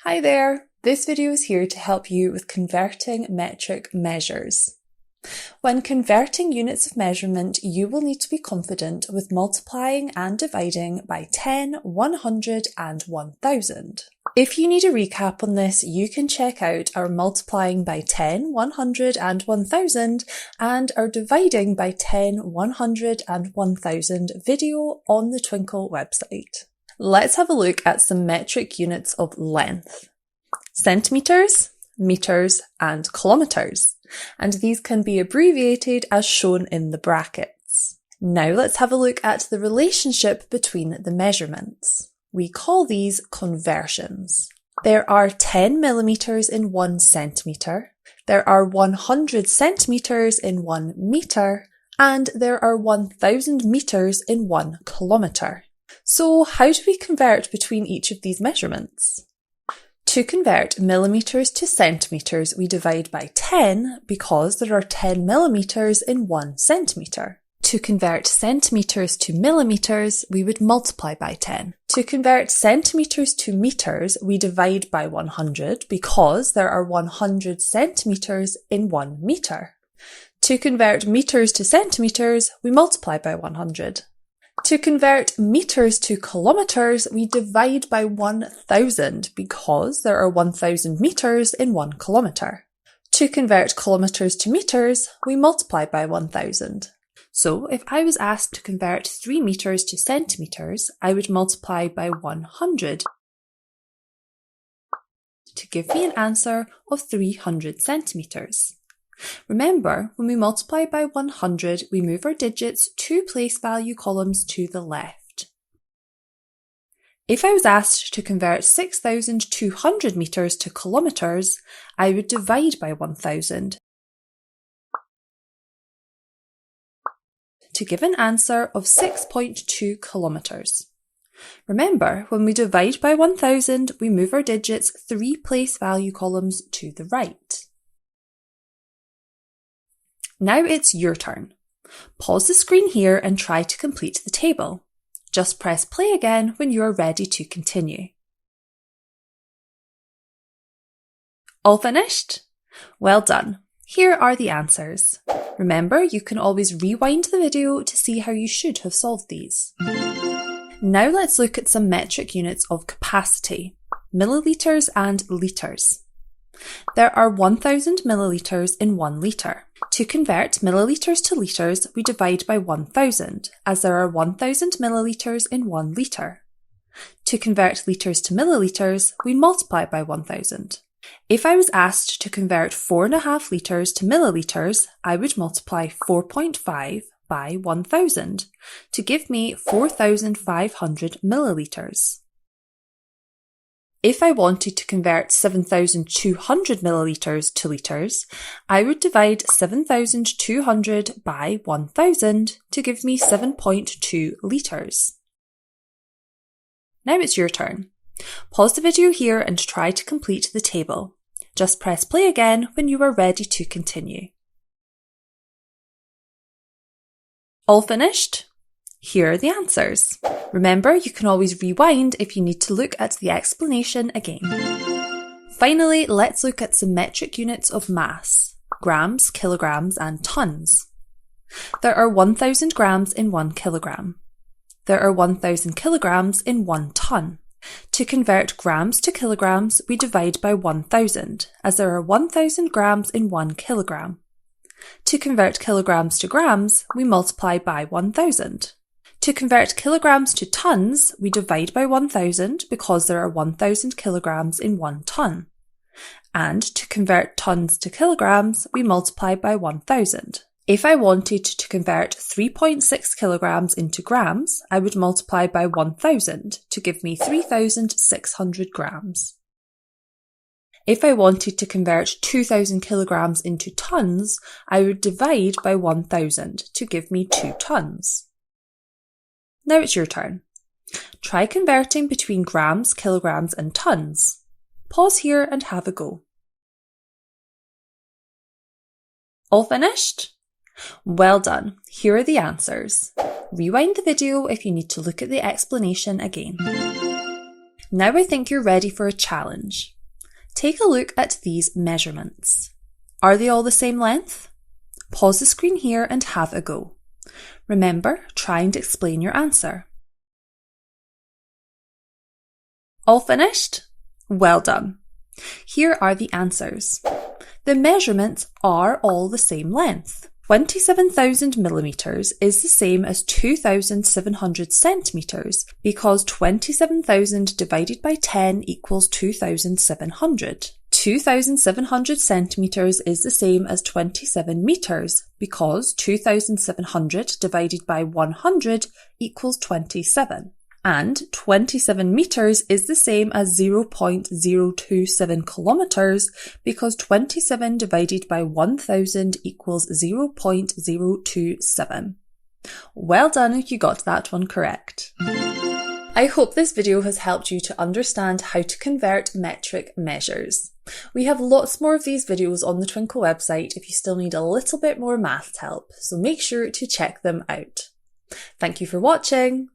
Hi there! This video is here to help you with converting metric measures. When converting units of measurement, you will need to be confident with multiplying and dividing by 10, 100 and 1000. If you need a recap on this, you can check out our multiplying by 10, 100 and 1000 and our dividing by 10, 100 and 1000 video on the Twinkl website. Let's have a look at some metric units of length. Centimetres, metres and kilometres, and these can be abbreviated as shown in the brackets. Now let's have a look at the relationship between the measurements. We call these conversions. There are 10 millimetres in 1 centimetre, there are 100 centimetres in 1 metre, and there are 1000 metres in 1 kilometre. So how do we convert between each of these measurements? To convert millimetres to centimetres, we divide by 10 because there are 10 millimetres in 1 centimetre. To convert centimetres to millimetres, we would multiply by 10. To convert centimetres to metres, we divide by 100 because there are 100 centimetres in 1 metre. To convert metres to centimetres, we multiply by 100. To convert metres to kilometres, we divide by 1000 because there are 1000 metres in 1 kilometre. To convert kilometres to metres, we multiply by 1000. So if I was asked to convert 3 metres to centimetres, I would multiply by 100 to give me an answer of 300 centimetres. Remember, when we multiply by 100, we move our digits 2 place value columns to the left. If I was asked to convert 6,200 metres to kilometres, I would divide by 1000 to give an answer of 6.2 kilometres. Remember, when we divide by 1000, we move our digits 3 place value columns to the right. Now it's your turn. Pause the screen here and try to complete the table. Just press play again when you are ready to continue. All finished? Well done. Here are the answers. Remember, you can always rewind the video to see how you should have solved these. Now let's look at some metric units of capacity, millilitres and litres. There are 1000 millilitres in 1 litre. To convert millilitres to litres, we divide by 1000, as there are 1000 millilitres in 1 litre. To convert litres to millilitres, we multiply by 1000. If I was asked to convert 4.5 litres to millilitres, I would multiply 4.5 by 1000 to give me 4,500 millilitres. If I wanted to convert 7,200 millilitres to litres, I would divide 7,200 by 1000 to give me 7.2 litres. Now it's your turn. Pause the video here and try to complete the table. Just press play again when you are ready to continue. All finished? Here are the answers. Remember, you can always rewind if you need to look at the explanation again. Finally, let's look at some metric units of mass: grams, kilograms and tonnes. There are 1000 grams in 1 kilogram. There are 1000 kilograms in 1 tonne. To convert grams to kilograms, we divide by 1000, as there are 1000 grams in 1 kilogram. To convert kilograms to grams, we multiply by 1000. To convert kilograms to tonnes, we divide by 1000 because there are 1000 kilograms in 1 tonne. And to convert tonnes to kilograms, we multiply by 1000. If I wanted to convert 3.6 kilograms into grams, I would multiply by 1000 to give me 3,600 grams. If I wanted to convert 2,000 kilograms into tonnes, I would divide by 1000 to give me 2 tonnes. Now it's your turn. Try converting between grams, kilograms and tonnes. Pause here and have a go. All finished? Well done. Here are the answers. Rewind the video if you need to look at the explanation again. Now I think you're ready for a challenge. Take a look at these measurements. Are they all the same length? Pause the screen here and have a go. Remember, try and explain your answer. All finished? Well done. Here are the answers. The measurements are all the same length. 27,000 millimetres is the same as 2,700 centimetres because 27,000 divided by 10 equals 2,700. 2,700 centimetres is the same as 27 metres because 2,700 divided by 100 equals 27. And 27 metres is the same as 0.027 kilometres because 27 divided by 1000 equals 0.027. Well done if you got that one correct. I hope this video has helped you to understand how to convert metric measures. We have lots more of these videos on the Twinkl website if you still need a little bit more maths help, so make sure to check them out. Thank you for watching.